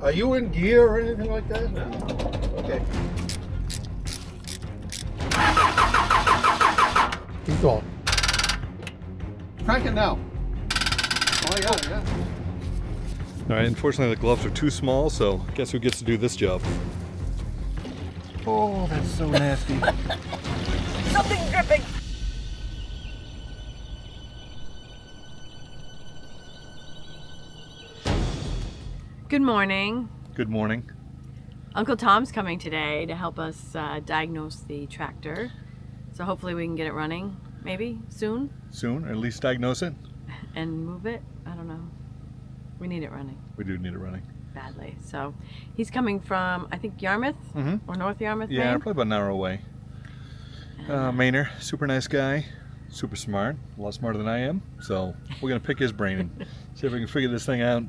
Are you in gear or anything like that? No. Okay. Keep going. Crank it now. Oh, I got it, yeah. All right, unfortunately the gloves are too small, so guess who gets to do this job? Oh, that's so nasty. Something's dripping. Good morning. Good morning. Uncle Tom's coming today to help us diagnose the tractor. So hopefully we can get it running, maybe soon, Soon, or at least diagnose it. and move it. I don't know. We need it running We do need it running. badly. So he's coming from, I think, Yarmouth or North Yarmouth, Yeah, Maine. probably about an hour away. Mainer, super nice guy, super smart, a lot smarter than I am. So we're gonna pick his brain and see if we can figure this thing out.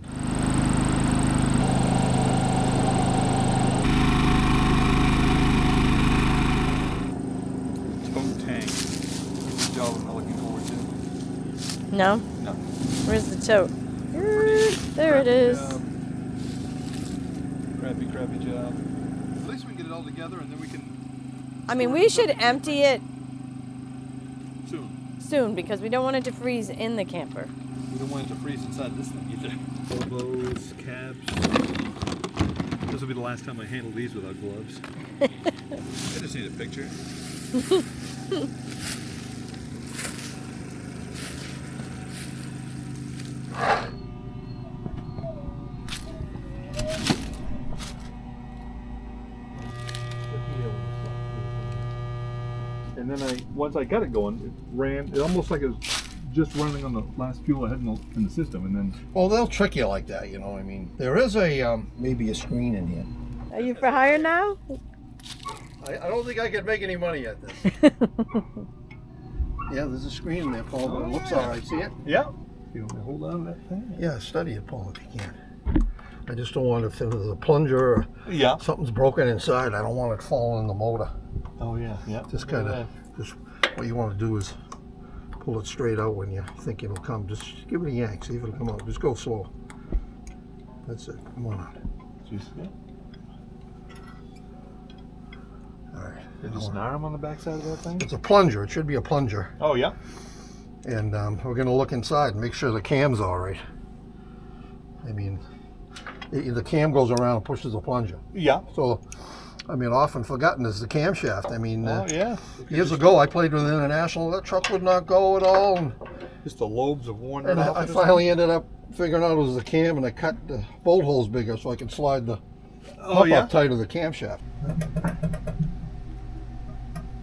Tote tank. Good job I'm not looking forward to. No? No. Where's the tote? There it is. Crappy job. At least we can get it all together and then we can I mean, we should empty it soon. soon because we don't want it to freeze in the camper. We don't want it to freeze inside this thing either. Elbows, caps. This will be the last time I handle these without gloves. I just need a picture. And then once I got it going, it ran, it almost like it was just running on the last fuel I had in the system, and then... Well, they'll trick you like that, you know. I mean, there is a maybe a screen in here. Are you for hire now? I don't think I could make any money at this. Yeah, there's a screen in there, Paul, but it looks all right. See it? Yeah. You want me to hold on to that thing? Yeah, study it, Paul, if you can. I just don't want if there's a plunger or Yeah. something's broken inside, I don't want it falling in the motor. Oh, yeah, yeah. Just kind of, just what you want to do is pull it straight out when you think it'll come. Just give it a yank, see if it'll come out. Just go slow. That's it. Come on out. Just, yeah. All right. Did you snare him on the backside of that thing? It's a plunger. It should be a plunger. Oh, yeah. And we're going to look inside and make sure the cam's all right. I mean, the cam goes around and pushes the plunger. Yeah. So, I mean, often forgotten is the camshaft. I mean, Oh, yeah. years ago I played with International. That truck would not go at all. And Just the lobes have worn And off. I finally ended up figuring out it was the cam, and I cut the bolt holes bigger so I could slide the pump up tight of the camshaft.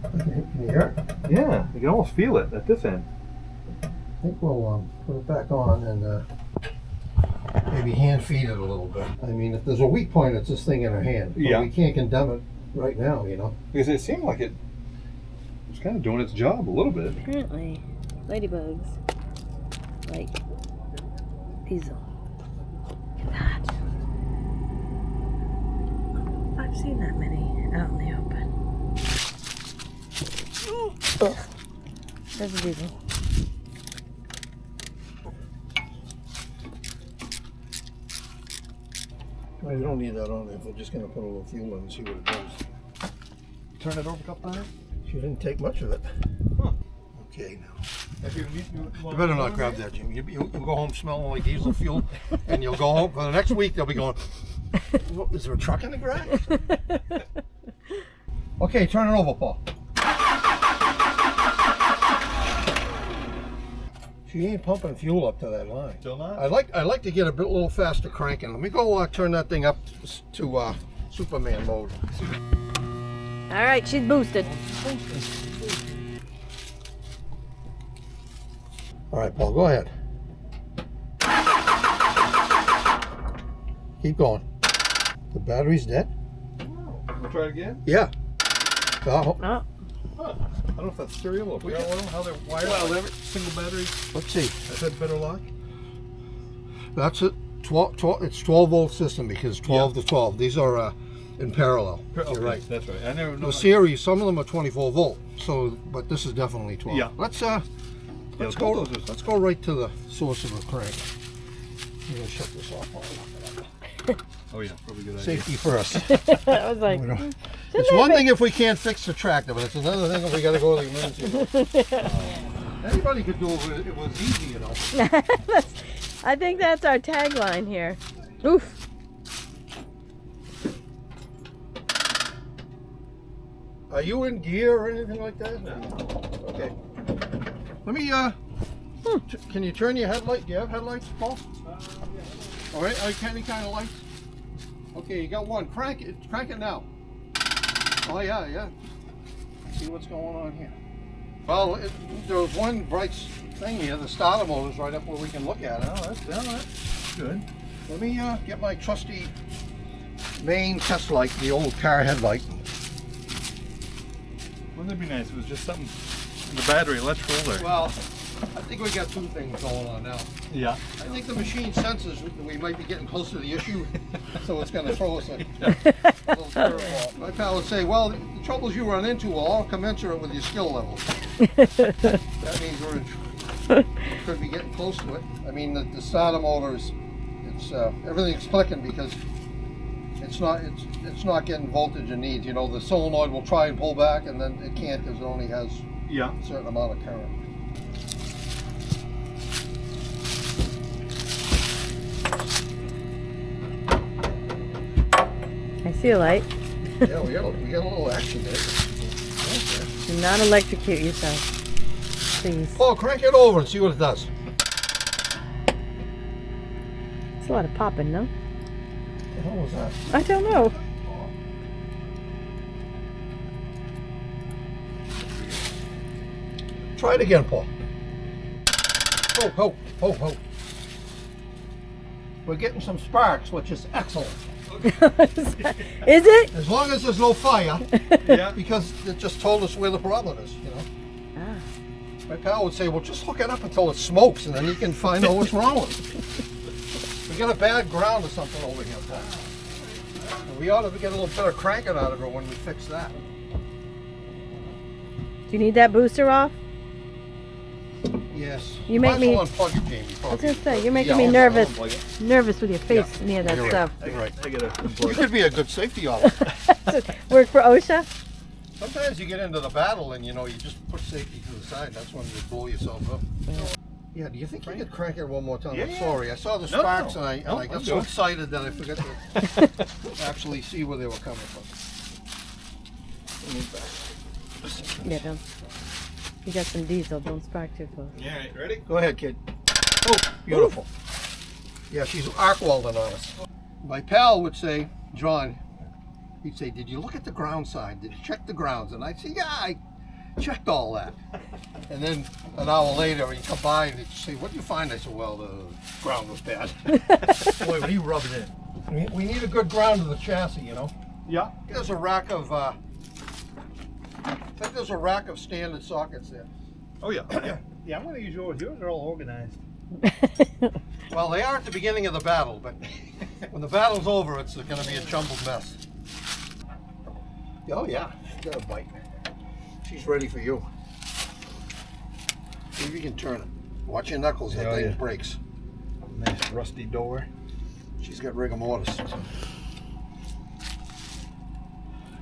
Can you hear it? Yeah, you can almost feel it at this end. I think we'll put it back on and maybe hand feed it a little bit. I mean, if there's a weak point, it's this thing in our hand. But Yeah. we can't condemn it right now, you know. Because it seemed like it was kind of doing its job a little bit. Apparently, ladybugs like diesel. Look at that. I've seen that many out in the open. Ugh. There's a diesel. Well, you don't need that on there. If we're just going to put a little fuel in and see what it does. Turn it over a couple times. She didn't take much of it. Huh. Okay, now. You You better not grab that, Jim. You'll go home smelling like diesel fuel, and you'll go home for the next week. They'll be going, "What, is there a truck in the garage?" Okay, turn it over, Paul. She ain't pumping fuel up to that line. Still not? I'd like to get a little faster cranking. Let me go turn that thing up to Superman mode. All right, she's boosted. All right, Paul, go ahead. Keep going. The battery's dead? We'll try it again? Yeah. Oh, Oh, Huh. I don't know if that's serial or how they're wired. Well, single battery. let's see. I've had better luck. That's it. 12, it's 12 volt system because 12 to 12. These are in parallel. Okay, You're right. That's right. I never know. The series, some of them are 24 volt. So, but this is definitely 12. Yeah. Let's both go. those are- Let's go right to the source of the crank. I'm gonna shut this off. Oh yeah, probably a good idea. Safety first. I was like, It's one thing if we can't fix the tractor, but it's another thing if we got to go to the emergency room. Anybody could do it if it was easy, you know. I think that's our tagline here. Oof. Are you in gear or anything like that? Okay. Let me, can you turn your headlight? Do you have headlights, Paul? All right, any kind of lights? Okay, you got one. Crank it now. Oh yeah. See what's going on here. Well, there was one bright thing here. The starter motor's right up where we can look at it. Oh, that's good. Let me get my trusty main test light, the old car headlight. Wouldn't it be nice if it was just something in the battery, electrical, or? Well, I think we got two things going on now. Yeah. I think the machine senses that we might be getting close to the issue, so it's going to throw us a little curveball. My pal would say, well, the troubles you run into are all commensurate with your skill level. That means we could be getting close to it. I mean, the starter motor is, everything's clicking because it's not getting voltage it needs. You know, the solenoid will try and pull back, and then it can't because it only has a certain amount of current. I see a light. Yeah, we got a little action there. Okay. Do not electrocute yourself, please. Paul, crank it over and see what it does. It's a lot of popping, no? What the hell was that? I don't know. Try it again, Paul. Ho. We're getting some sparks, which is excellent. Is it? As long as there's no fire, Yeah. because it just told us where the problem is, you know. Ah. My pal would say, well, just hook it up until it smokes, and then you can find out what's wrong with it. We got a bad ground or something over here, Paul. And we ought to get a little better cranking out of it when we fix that. Do you need that booster off? Yes. You make me- Might as well unplug it, Jamie. I was gonna say, you're making Yeah, me I'll nervous. unplug it. Nervous with your face near that You're stuff. Right. You're right. I gotta You unplug. could be a good safety officer. Work for OSHA? Sometimes you get into the battle and you just put safety to the side. That's when you blow yourself up. Yeah, do you think you could crank it one more time? I'm Yeah. sorry, I saw the No, sparks no. and No, I got I'm so good. excited that I forgot to actually see where they were coming from. Yeah, don't. You got some diesel, don't spark too close. Yeah, right, ready? Go ahead, kid. Oh, beautiful. Yeah, she's arc welding on us. My pal would say, John, he'd say, did you look at the ground side? Did you check the grounds? And I'd say, yeah, I checked all that. And then an hour later, he'd come by and he'd say, what did you find? I said, well, the ground was bad. Boy, would he rub it in. We need a good ground of the chassis, you know. Yeah. There's a rack of, I think there's a rack of standard sockets there. Oh yeah. Yeah. Yeah, I'm going to use yours. Yours are all organized. Well, they are at the beginning of the battle, but when the battle's over, it's going to be a jumbled mess. Oh yeah, she's got a bite. She's ready for you. See if you can turn it. Watch your knuckles, that Oh, thing yeah. breaks. Nice rusty door. She's got rigor mortis.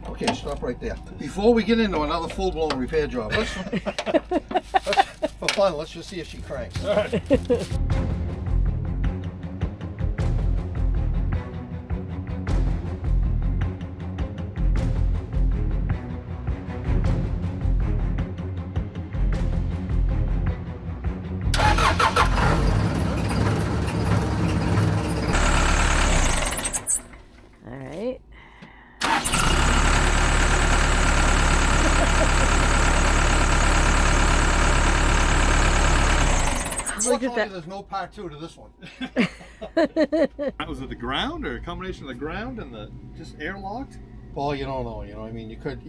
Okay, stop right there. Before we get into another full-blown repair job, for fun, let's just see if she cranks. All right. All right. Look at Fortunately, that. there's no part two to this one. Was it the ground or a combination of the ground and the just airlocked? Paul, you don't know. You know, I mean, you could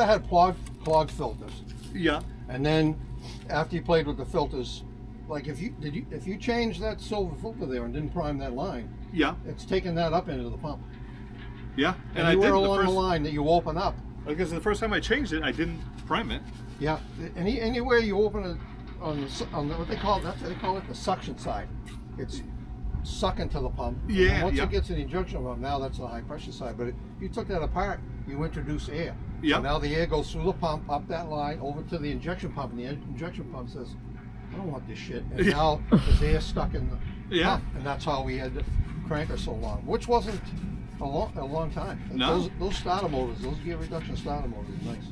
have had clogged filters, Yeah. and then after you played with the filters, like if you changed that silver filter there and didn't prime that line, Yeah. it's taking that up into the pump. Yeah. And I you did were the along first. the line that you open up. Because the first time I changed it, I didn't prime it. Yeah, anywhere you open it on what they call it the suction side, it's sucking to the pump. Yeah, And once yeah. it gets in the injection pump, now that's the high pressure side. But if you took that apart, you introduce air. Yeah. So now the air goes through the pump, up that line, over to the injection pump, and the injection pump says, I don't want this shit. And now there's air stuck in the pump. And that's how we had to crank her so long, which wasn't a long time. And No. those starter motors, those gear reduction starter motors are nice.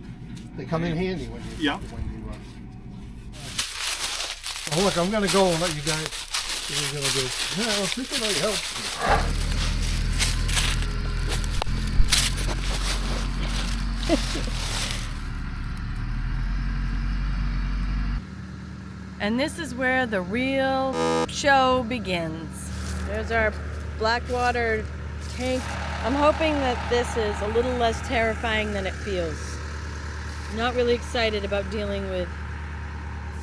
They come in handy when you run. Oh, look, I'm gonna go and let you guys see what you're gonna do. Yeah, well, this might help. And this is where the real show begins. There's our Blackwater tank. I'm hoping that this is a little less terrifying than it feels. Not really excited about dealing with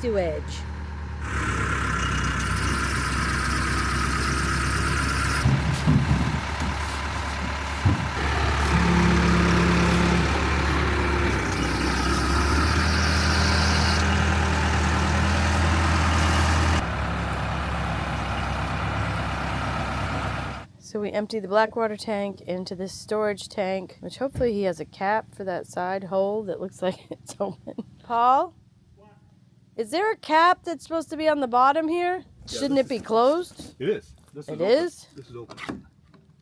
sewage. So we empty the Blackwater tank into this storage tank, which hopefully he has a cap for that side hole that looks like it's open. Paul? Is there a cap that's supposed to be on the bottom here? Shouldn't it be closed? It is. This It open. is? This is open.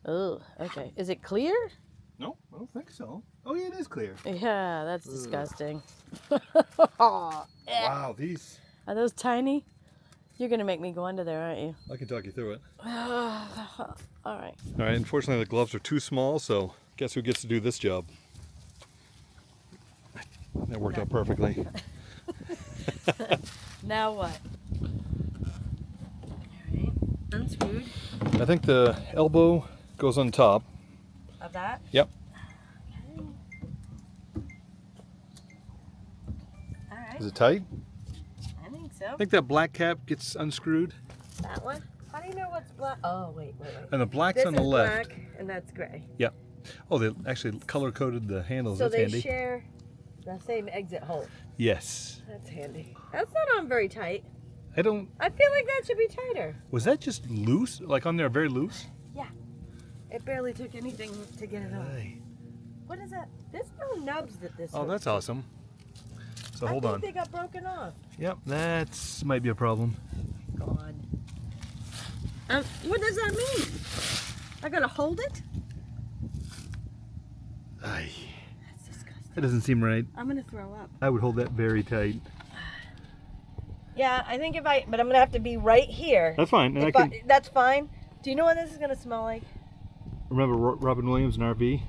Oh, okay. Is it clear? No, I don't think so. Oh yeah, it is clear. Yeah, that's disgusting. Wow, these. Are those tiny? You're gonna make me go under there, aren't you? I can talk you through it. All right. All right, unfortunately the gloves are too small, so guess who gets to do this job? That worked out perfectly. Now what? All right. Unscrewed. I think the elbow goes on top. Of that? Yep. Okay. All right. Is it tight? I think so. I think that black cap gets unscrewed. That one? How do you know what's black? Oh, wait. And the black's This on the is left. black, and that's gray. Yep. Oh, they actually color-coded the handles. So That's they handy. share the same exit hole. Yes. That's handy. That's not on very tight. I don't... I feel like that should be tighter. Was that just loose? Like on there very loose? Yeah. It barely took anything to get it off. Hey. What is that? There's no nubs that this Oh, hooks that's to. awesome. So I hold think on. they got broken off. Yep, that's might be a problem. God. What does that mean? I gotta hold it? Aye. That's disgusting. That doesn't seem right. I'm gonna throw up. I would hold that very tight. Yeah, I think but I'm gonna have to be right here. That's fine. And That's fine. Do you know what this is gonna smell like? remember Robin Williams in RV?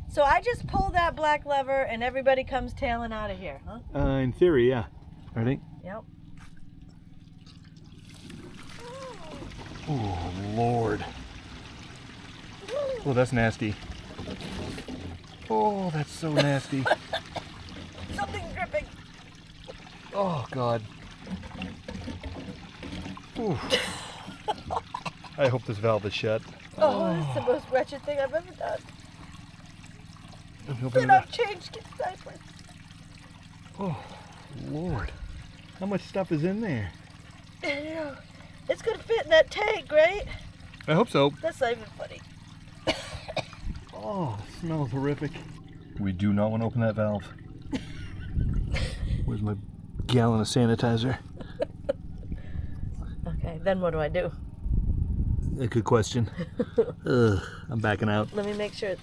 So I just pull that black lever and everybody comes tailing out of here, huh? In theory, yeah. Ready? Yep. Oh, Lord. Oh, that's nasty. Oh, that's so nasty. Something's dripping. Oh, God. Ooh. I hope this valve is shut. Oh, that's the most wretched thing I've ever done. Let me open And it up. I've changed kids' diapers. Oh, Lord. How much stuff is in there? Yeah. It's gonna fit in that tank, right? I hope so. That's not even funny. Oh, it smells horrific. We do not want to open that valve. Where's my gallon of sanitizer? Okay, then what do I do? A good question. Ugh, I'm backing out. Let me make sure it's...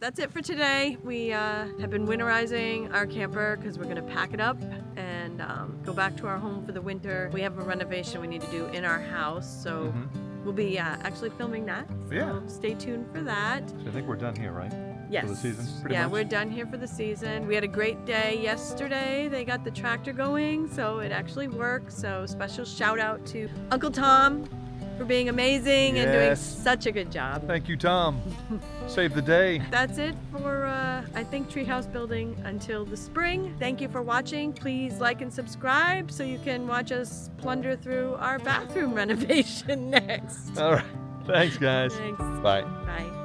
that's it for today. We have been winterizing our camper because we're gonna pack it up and go back to our home for the winter. We have a renovation we need to do in our house, so we'll be actually filming that. So Yeah. stay tuned for that. So I think we're done here, right? Yes. For the season, pretty yeah, much? we're done here for the season. We had a great day yesterday. They got the tractor going, so it actually worked. So special shout out to Uncle Tom for being amazing and doing Yes. such a good job. Thank you, Tom. Saved the day. That's it for, I think, treehouse building until the spring. Thank you for watching. Please like and subscribe so you can watch us plunder through our bathroom renovation next. All right. Thanks, guys. Thanks. Bye. Bye.